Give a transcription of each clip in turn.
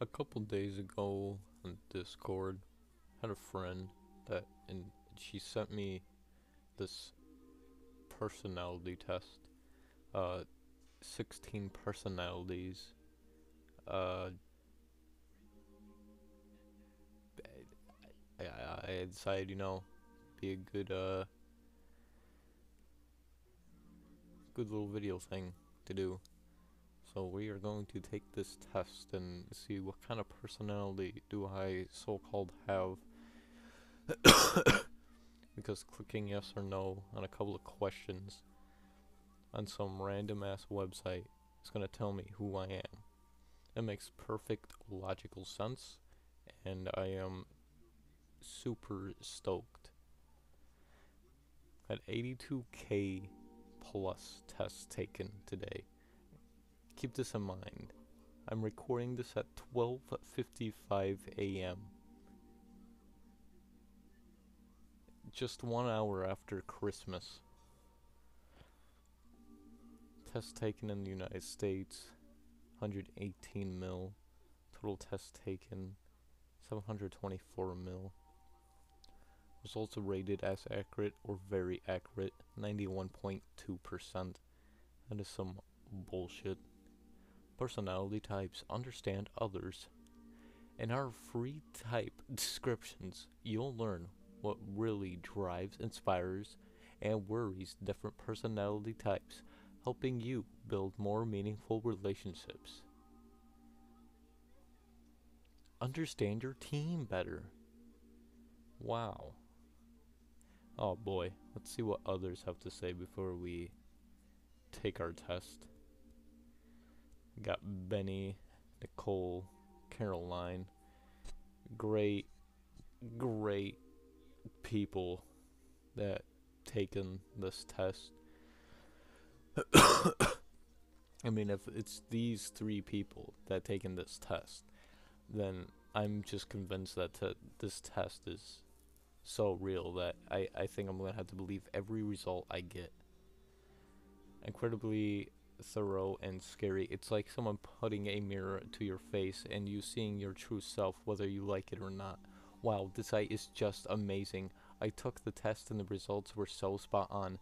A couple days ago on Discord, had a friend and she sent me this personality test. Uh, 16 personalities. Uh, I decided, be a good little video thing to do. So we are going to take this test and see what kind of personality do I so-called have. Because clicking yes or no on a couple of questions on some random ass website is gonna tell me who I am. It makes perfect logical sense, and I am super stoked. Had 82K plus tests taken today. Keep this in mind. I'm recording this at 12:55 a.m. Just 1 hour after Christmas. Tests taken in the United States, 118 mil. Total tests taken, 724 mil. Results rated as accurate or very accurate, 91.2%. That is some bullshit. Personality types understand others. In our free type descriptions, you'll learn what really drives, inspires, and worries different personality types, helping you build more meaningful relationships. Understand your team better. Wow. Oh boy, let's see what others have to say before we take our test. We got Benny, Nicole, Caroline. Great people that taken this test. I mean, if it's these three people that taken this test, then I'm just convinced that this test is so real that I think I'm gonna have to believe every result I get. Incredibly thorough and scary. It's like someone putting a mirror to your face and you seeing your true self whether you like it or not. Wow, this site is just amazing. I took the test and the results were so spot on.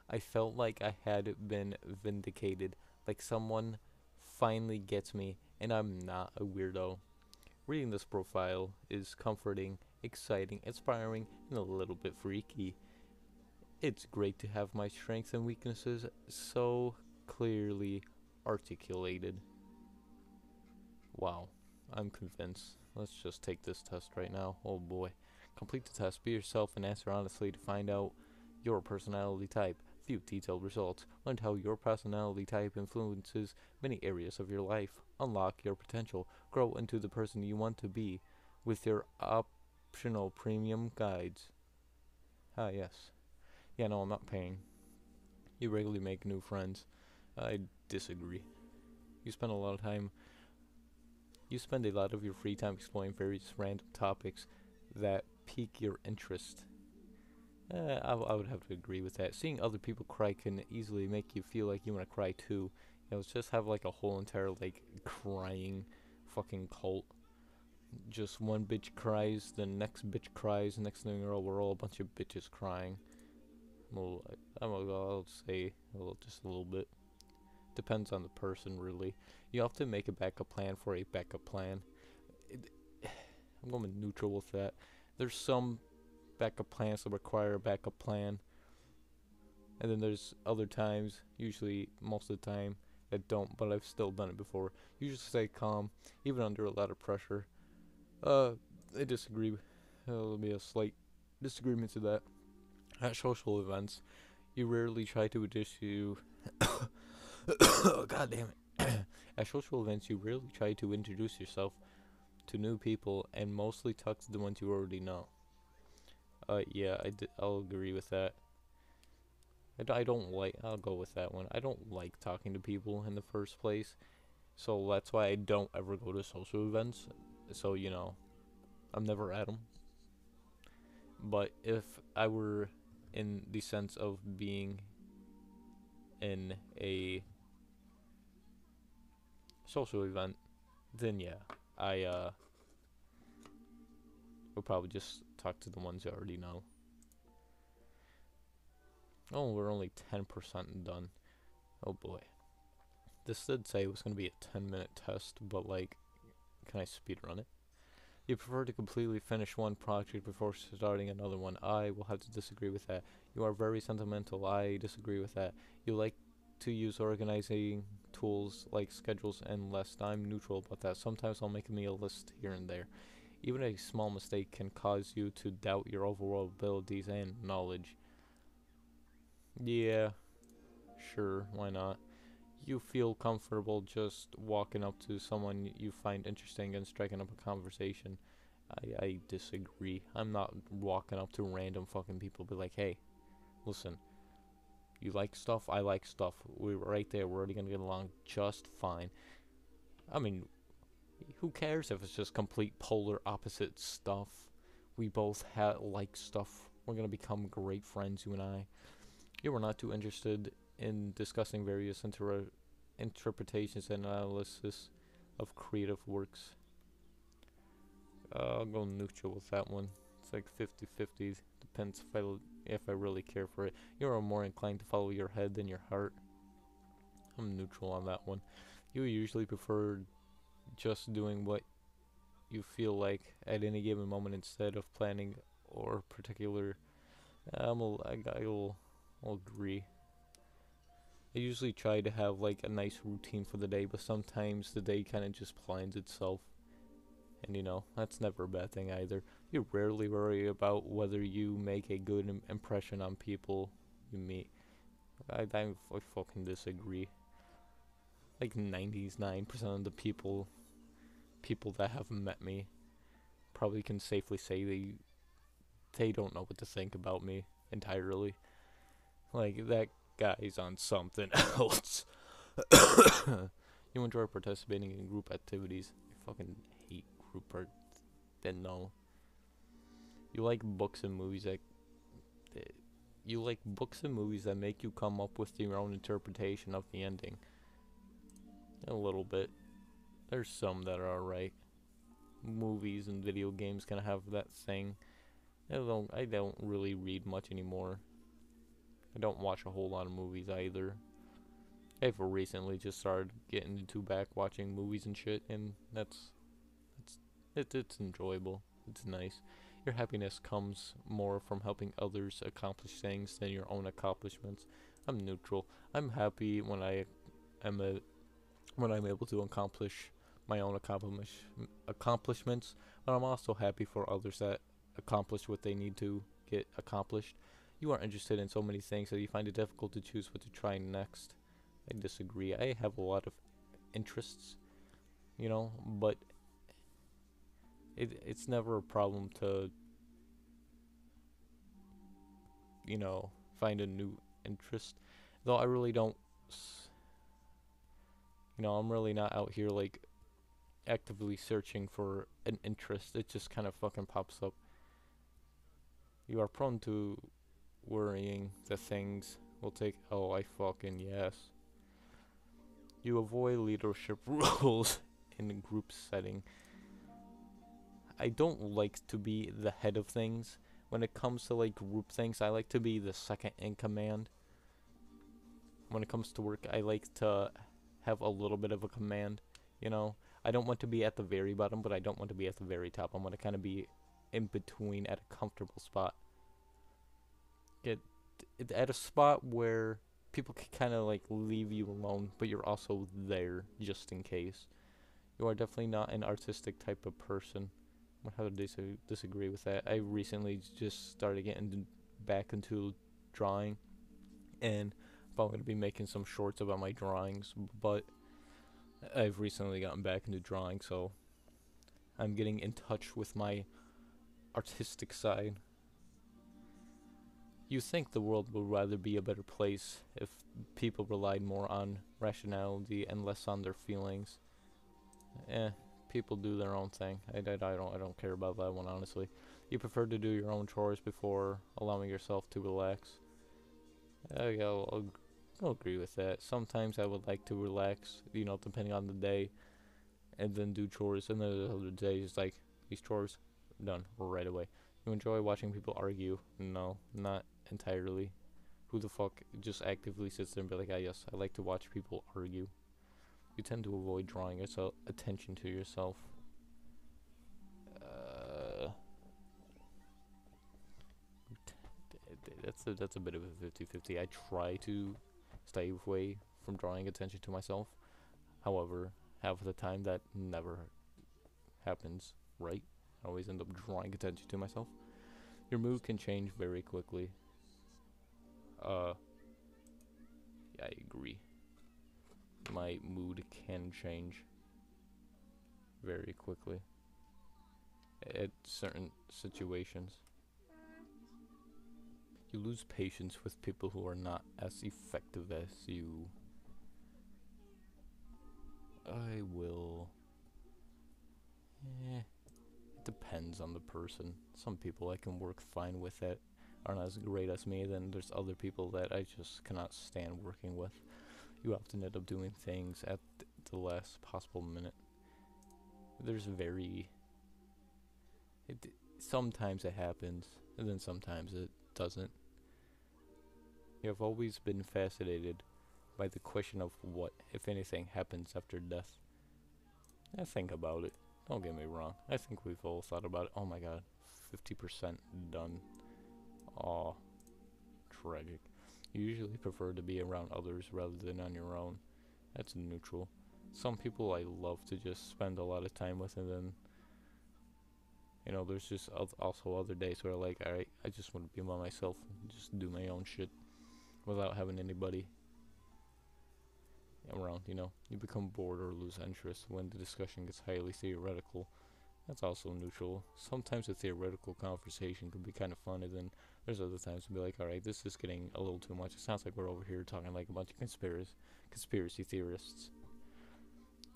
I felt like I had been vindicated, like someone finally gets me and I'm not a weirdo. Reading this profile is comforting, exciting, inspiring, and a little bit freaky. It's great to have my strengths and weaknesses so clearly articulated. Wow, I'm convinced. Let's just take this test right now. Oh boy. Complete the test, be yourself, and answer honestly to find out your personality type. View detailed results. Learn how your personality type influences many areas of your life. Unlock your potential. Grow into the person you want to be with your optional premium guides. Ah, yes. Yeah, no, I'm not paying. You regularly make new friends. I disagree. You spend a lot of time. You spend a lot of your free time exploring various random topics that pique your interest. I would have to agree with that. Seeing other people cry can easily make you feel like you want to cry too. Just have like a whole entire like crying fucking cult. Just one bitch cries, the next bitch cries, next thing you know, we're all a bunch of bitches crying. Well, I'll say just a little bit. Depends on the person, really. You have to make a backup plan for a backup plan. I'm going neutral with that. There's some backup plans that require a backup plan, and then there's other times, usually most of the time, that don't, but I've still done it before. You just stay calm, even under a lot of pressure. I disagree. There'll be a slight disagreement to that. At social events, you rarely try to issue. God damn it. At social events, you rarely try to introduce yourself to new people and mostly talk to the ones you already know. Yeah, I'll agree with that. I'll go with that one. I don't like talking to people in the first place, so that's why I don't ever go to social events. So, I'm never at them. But if I were in the sense of being in a social event, then yeah, I will probably just talk to the ones you already know. Oh, we're only 10% done. Oh boy. This did say it was going to be a 10-minute test, but like, can I speedrun it? You prefer to completely finish one project before starting another one. I will have to disagree with that. You are very sentimental. I disagree with that. You like to use organizing tools like schedules and lists. I'm neutral about that. Sometimes I'll make me a list here and there. Even a small mistake can cause you to doubt your overall abilities and knowledge. Yeah, sure, why not? You feel comfortable just walking up to someone you find interesting and striking up a conversation. I disagree. I'm not walking up to random fucking people be like, hey, listen, you like stuff? I like stuff. We're right there. We're already gonna get along just fine. I mean, who cares if it's just complete polar opposite stuff? We both like stuff. We're gonna become great friends, you and I. You were not too interested in discussing various interpretations and analysis of creative works. I'll go neutral with that one. It's like 50-50. Depends if I really care for it. You're more inclined to follow your head than your heart. I'm neutral on that one. You usually prefer just doing what you feel like at any given moment instead of planning or particular. I'll agree. I usually try to have like a nice routine for the day, but sometimes the day kind of just plans itself. And you know, that's never a bad thing either. You rarely worry about whether you make a good impression on people you meet. I fucking disagree. Like 99% of the people that have met me probably can safely say they don't know what to think about me entirely. Like that guy's on something else. You enjoy participating in group activities. I fucking hate group part. Then no. You like books and movies that make you come up with your own interpretation of the ending. A little bit. There's some that are alright. Movies and video games kind of have that thing. I don't really read much anymore. I don't watch a whole lot of movies either. I've recently just started getting into back watching movies and shit, and it's enjoyable. It's nice. Your happiness comes more from helping others accomplish things than your own accomplishments. I'm neutral. I'm happy when I'm able to accomplish my own accomplishments, but I'm also happy for others that accomplish what they need to get accomplished. You are interested in so many things that you find it difficult to choose what to try next. I disagree. I have a lot of interests, you know, but it's never a problem to, you know, find a new interest. Though I really don't, you know, I'm really not out here like actively searching for an interest. It just kind of fucking pops up. You are prone to worrying that things will take. Oh, I fucking yes. You avoid leadership roles in a group setting. I don't like to be the head of things. When it comes to like group things, I like to be the second in command. When it comes to work, I like to have a little bit of a command, you know. I don't want to be at the very bottom, but I don't want to be at the very top. I want to kind of be in between at a comfortable spot. Get at a spot where people can kind of like leave you alone, but you're also there just in case. You are definitely not an artistic type of person. I have to disagree with that. I recently just started getting back into drawing, and I'm probably going to be making some shorts about my drawings, but I've recently gotten back into drawing, so I'm getting in touch with my artistic side. You think the world would rather be a better place if people relied more on rationality and less on their feelings. People do their own thing. I don't care about that one, honestly. You prefer to do your own chores before allowing yourself to relax. I'll agree with that. Sometimes I would like to relax, you know, depending on the day. and then do chores, and then the other day it's like these chores done right away. You enjoy watching people argue? No, not entirely. Who the fuck just actively sits there and be like, ah, yes, I like to watch people argue. You tend to avoid drawing yourself attention to yourself. That's a bit of a 50-50. I try to stay away from drawing attention to myself. However, half of the time that never happens, right? I always end up drawing attention to myself. Your mood can change very quickly. Yeah, I agree. My mood can change very quickly at certain situations. You lose patience with people who are not as effective as you. I will. It depends on the person. Some people I can work fine with that aren't as great as me. Then there's other people that I just cannot stand working with. You often end up doing things at the last possible minute. Sometimes it happens, and then sometimes it doesn't. You have always been fascinated by the question of what, if anything, happens after death. I think about it. Don't get me wrong. I think we've all thought about it. Oh my god, 50% done. Aw, tragic. You usually prefer to be around others rather than on your own. That's neutral. Some people I love to just spend a lot of time with, and then, there's just also other days where like, alright, I just want to be by myself and just do my own shit without having anybody around, You become bored or lose interest when the discussion gets highly theoretical. That's also neutral. Sometimes a theoretical conversation can be kind of fun, and then there's other times to be like, alright, this is getting a little too much. It sounds like we're over here talking like a bunch of conspiracy theorists.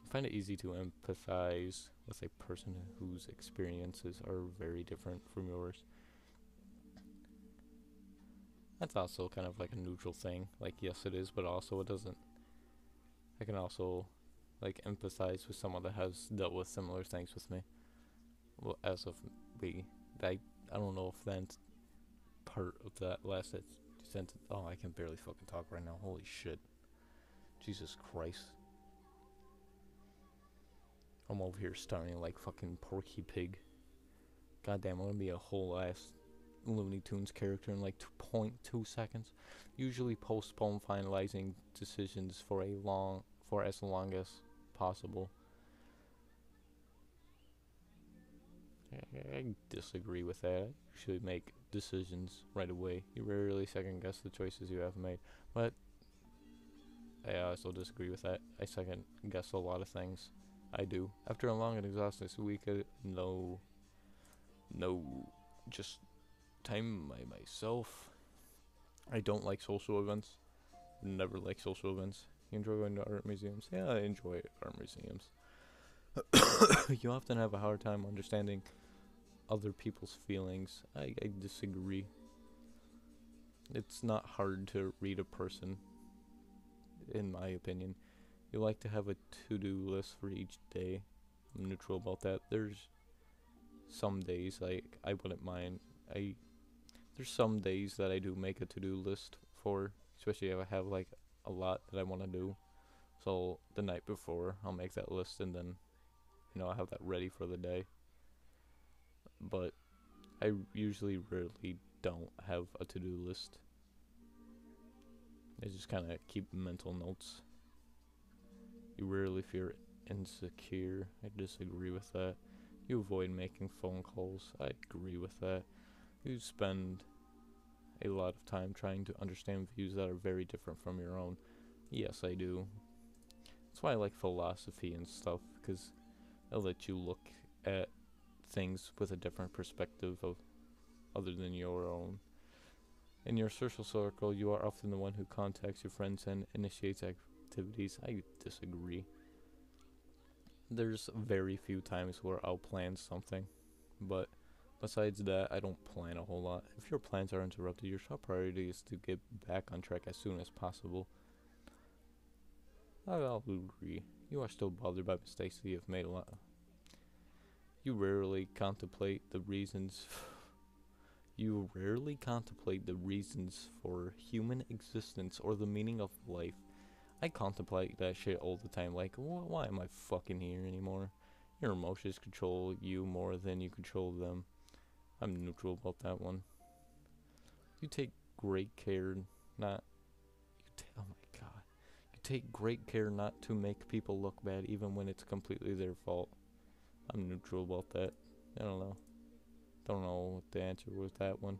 I find it easy to empathize with a person whose experiences are very different from yours. That's also kind of like a neutral thing. Like, yes, it is, but also it doesn't. I can also, like, empathize with someone that has dealt with similar things with me. Well, as of me, I don't know if that part of that last sentence. Oh, I can barely fucking talk right now. Holy shit. Jesus Christ. I'm over here starting like fucking Porky Pig. Goddamn, I'm gonna be a whole ass Looney Tunes character in like 2.2 seconds. Usually postpone finalizing decisions for as long as possible. I disagree with that. You should make decisions right away. You rarely second guess the choices you have made. But I also disagree with that. I second guess a lot of things. I do. After a long and exhausting week, just time by myself. I don't like social events. Never like social events. You enjoy going to art museums? Yeah, I enjoy art museums. You often have a hard time understanding other people's feelings. I disagree. It's not hard to read a person, in my opinion. You like to have a to-do list for each day. I'm neutral about that. There's some days like I wouldn't mind. There's some days that I do make a to-do list for, especially if I have like a lot that I want to do. So the night before, I'll make that list, and then I have that ready for the day. But I usually rarely don't have a to-do list. I just kind of keep mental notes. You rarely feel insecure. I disagree with that. You avoid making phone calls. I agree with that. You spend a lot of time trying to understand views that are very different from your own. Yes, I do. That's why I like philosophy and stuff, because it'll let you look at things with a different perspective of other than your own. In your social circle, you are often the one who contacts your friends and initiates activities. I disagree. There's very few times where I'll plan something, but besides that, I don't plan a whole lot. If your plans are interrupted, your top priority is to get back on track as soon as possible. I'll agree. You are still bothered by mistakes that you have made a lot. You rarely contemplate the reasons. You rarely contemplate the reasons for human existence or the meaning of life. I contemplate that shit all the time. Like, why am I fucking here anymore? Your emotions control you more than you control them. I'm neutral about that one. You take great care not. Oh my god. You take great care not to make people look bad, even when it's completely their fault. I'm neutral about that. I don't know. Don't know what the answer was that one.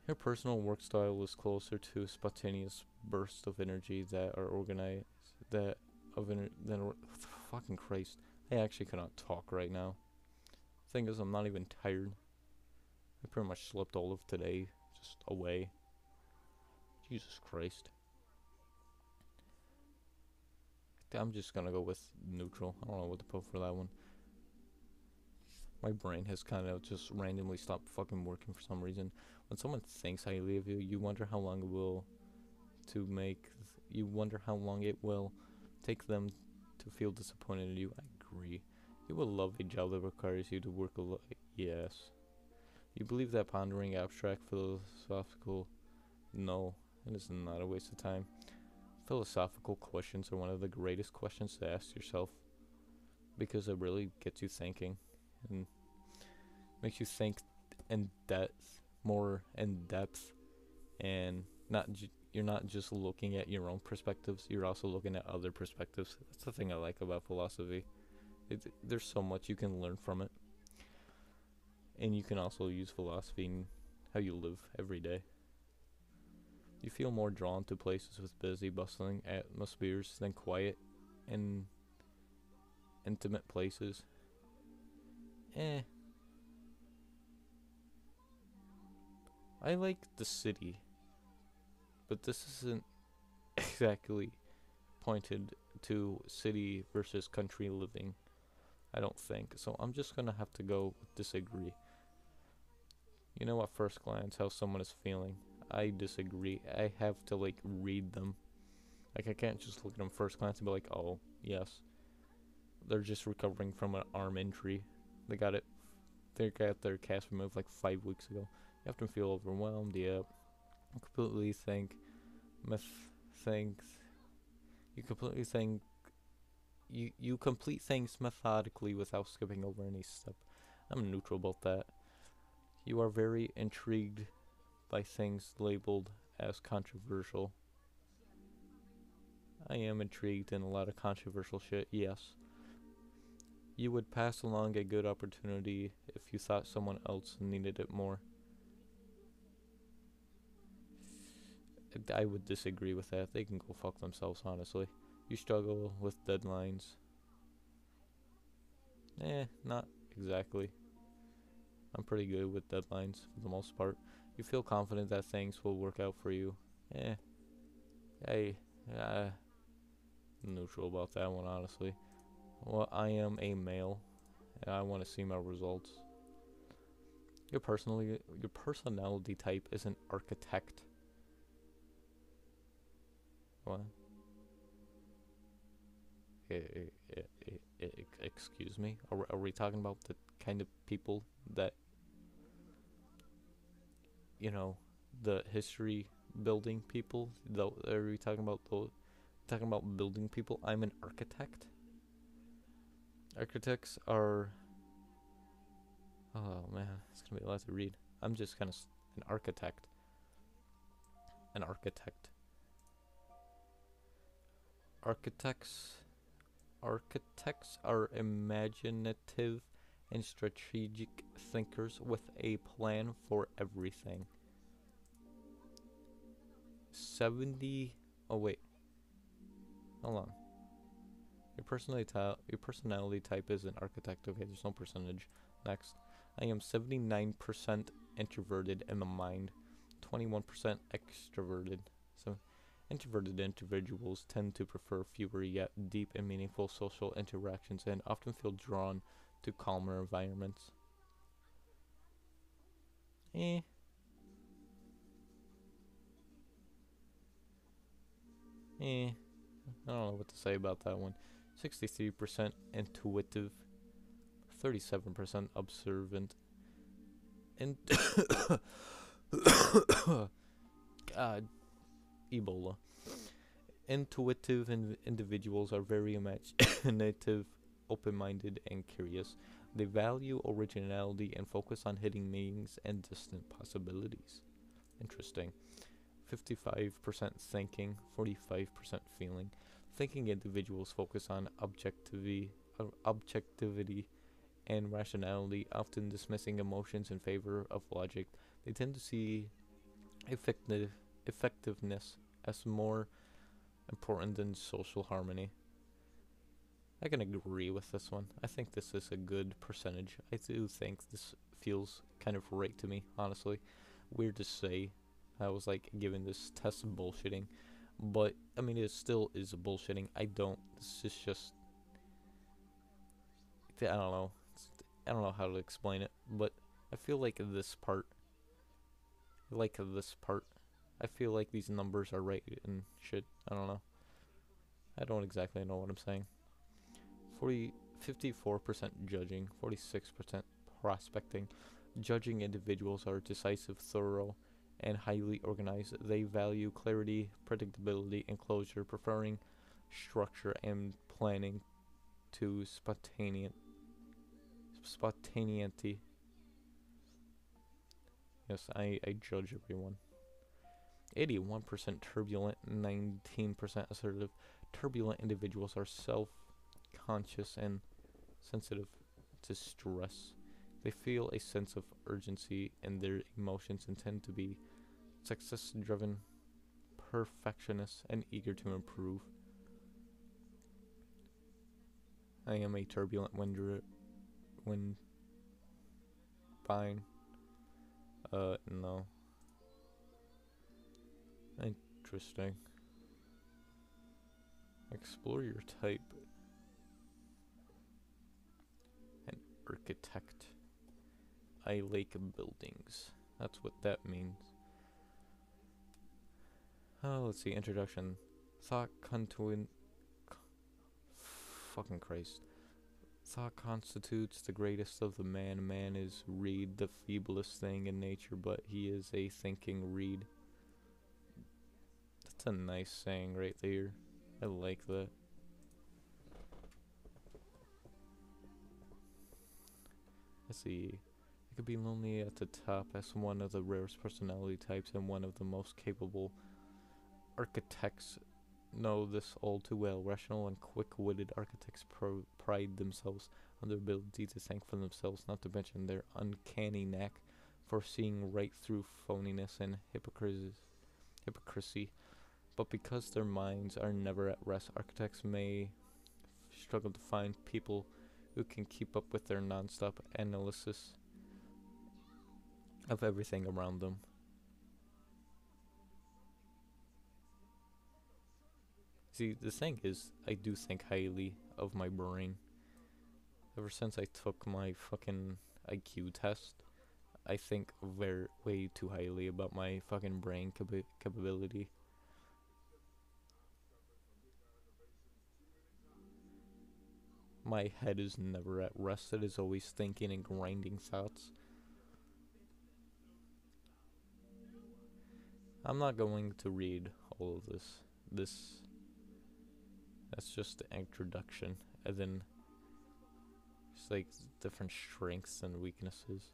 Your personal work style is closer to spontaneous bursts of energy that are organized. That of fucking Christ. I actually cannot talk right now. Thing is, I'm not even tired. I pretty much slept all of today, just away. Jesus Christ. I'm just gonna go with neutral. I don't know what to put for that one. My brain has kind of just randomly stopped fucking working for some reason. When someone thinks highly of you, you wonder how long it will you wonder how long it will take them to feel disappointed in you. I agree. You will love a job that requires you to work a lot. Yes. You believe that pondering abstract philosophical. No, it is not a waste of time. Philosophical questions are one of the greatest questions to ask yourself because it really gets you thinking and makes you think in depth, more in depth, and you're not just looking at your own perspectives, you're also looking at other perspectives. That's the thing I like about philosophy. There's so much you can learn from it, and you can also use philosophy in how you live every day. You feel more drawn to places with busy, bustling atmospheres than quiet and intimate places. Eh. I like the city, but this isn't exactly pointed to city versus country living. I don't think. So I'm just gonna have to go with disagree. You know at first glance how someone is feeling. I disagree. I have to like read them. Like I can't just look at them first glance and be like, oh yes, they're just recovering from an arm injury. They got it. They got their cast removed like 5 weeks ago. You have to feel overwhelmed. Yeah, I completely think, think. You completely think. You complete things methodically without skipping over any step. I'm neutral about that. You are very intrigued by things labeled as controversial. I am intrigued in a lot of controversial shit, yes. You would pass along a good opportunity if you thought someone else needed it more. I would disagree with that. They can go fuck themselves, honestly. You struggle with deadlines. Not exactly. I'm pretty good with deadlines for the most part. You feel confident that things will work out for you. I, neutral about that one, honestly. Well, I am a male, and I want to see my results. Your personality type is an architect. What? Excuse me? Are we talking about the kind of people that, you know, the history building people? Are we talking about those? Talking about building people? I'm an architect. Architects are. Oh man, it's gonna be a lot to read. I'm just kind of an architect. An architect. Architects are imaginative and strategic thinkers with a plan for everything. 70. Oh wait. Hold on. Your personality type is an architect. Okay, there's no percentage. Next. I am 79% introverted in the mind, 21% extroverted. So introverted individuals tend to prefer fewer yet deep and meaningful social interactions and often feel drawn to calmer environments. Eh. Eh. I don't know what to say about that one. 63% intuitive, 37% observant, and God, Ebola. Intuitive individuals are very imaginative, open-minded, and curious. They value originality and focus on hidden meanings and distant possibilities. Interesting. 55% thinking, 45% feeling. Thinking individuals focus on objectivity and rationality, often dismissing emotions in favor of logic. They tend to see effectiveness as more important than social harmony. I can agree with this one. I think this is a good percentage. I do think this feels kind of right to me, honestly. Weird to say. I was like giving this test bullshitting, but I mean it still is bullshitting. This is just I don't know. I don't know how to explain it, but I feel like this part. I feel like these numbers are right and shit. I don't know. I don't exactly know what I'm saying. 54% judging, 46% prospecting. Judging individuals are decisive, thorough, and highly organized. They value clarity, predictability, and closure, preferring structure and planning to spontaneity. Yes, I judge everyone. 81% turbulent, 19% assertive. Turbulent individuals are self-conscious and sensitive to stress. They feel a sense of urgency in their emotions and tend to be success-driven, perfectionists, and eager to improve. I am a turbulent when fine. No. Interesting. Explore your type. An architect. I like buildings. That's what that means. Oh, let's see. Introduction. Thought contuent. Fucking Christ. Thought constitutes the greatest of the man. Man is reed, the feeblest thing in nature, but he is a thinking reed. That's a nice saying right there. I like that. Let's see. It could be lonely at the top as one of the rarest personality types and one of the most capable. Architects know this all too well. Rational and quick-witted architects pride themselves on their ability to think for themselves, not to mention their uncanny knack for seeing right through phoniness and hypocrisy. But because their minds are never at rest, architects may struggle to find people who can keep up with their non-stop analysis of everything around them. See, the thing is, I do think highly of my brain. Ever since I took my fucking IQ test, I think way too highly about my fucking brain capability. My head is never at rest. It is always thinking and grinding thoughts. I'm not going to read all of this. That's just the introduction, and then it's like different strengths and weaknesses.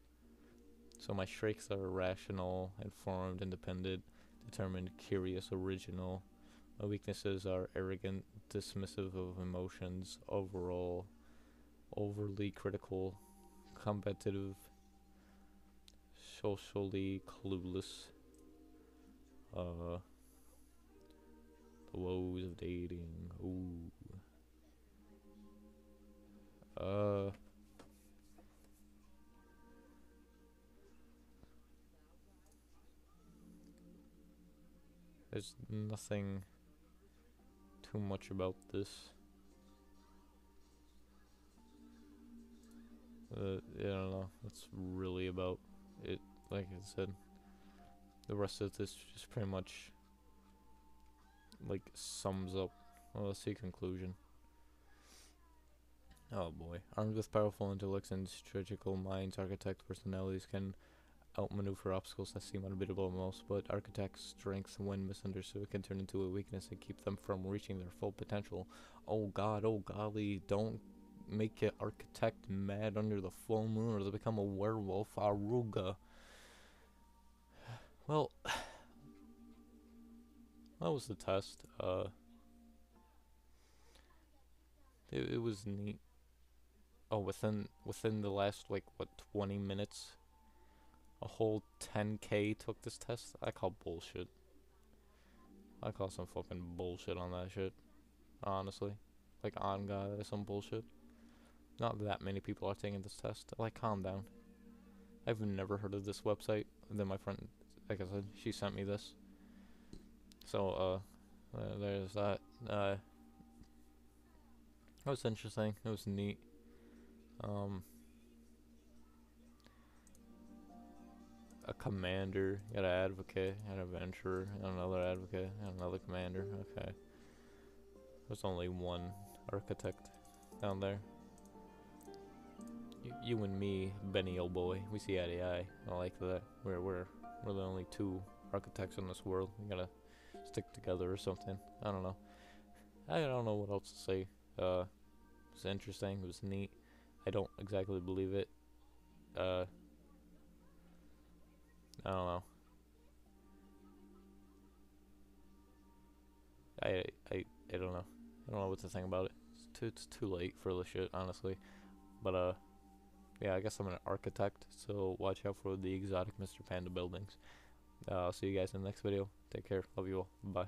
So my strengths are rational, informed, independent, determined, curious, original. My weaknesses are arrogant, dismissive of emotions, overly critical, competitive, socially clueless. Uh, the woes of dating. Ooh. Uh, there's nothing too much about this. I don't know. That's really about it. Like I said, the rest of this just pretty much like sums up Well, let's see conclusion. Oh boy. Armed with powerful intellects and strategical minds, architect personalities can outmaneuver obstacles that seem unbeatable to most, but architects' strength, when misunderstood, can turn into a weakness and keep them from reaching their full potential. Oh god, oh golly, don't make your architect mad under the full moon or they'll become a werewolf. Aruga. Well, that was the test. It was neat. Oh, within the last like what 20 minutes, a whole 10K took this test. I call bullshit. I call some fucking bullshit on that shit. Honestly, like on God, that's some bullshit. Not that many people are taking this test. Like, calm down. I've never heard of this website. And then my friend, like I said, she sent me this. So, there's that. It was interesting. It was neat. A commander, you got an advocate, you got an adventurer, you got another advocate, you got another commander. Okay. There's only one architect down there. You and me, Benny, old boy, we see eye to eye. I like that. We're the only two architects in this world. We gotta stick together or something. I don't know. I don't know what else to say. It was interesting. It was neat. I don't exactly believe it. I don't know. I don't know. I don't know what to think about it. It's too late for the shit, honestly. But yeah, I guess I'm an architect, so watch out for the exotic Mr. Panda buildings. I'll see you guys in the next video. Take care. Love you all. Bye.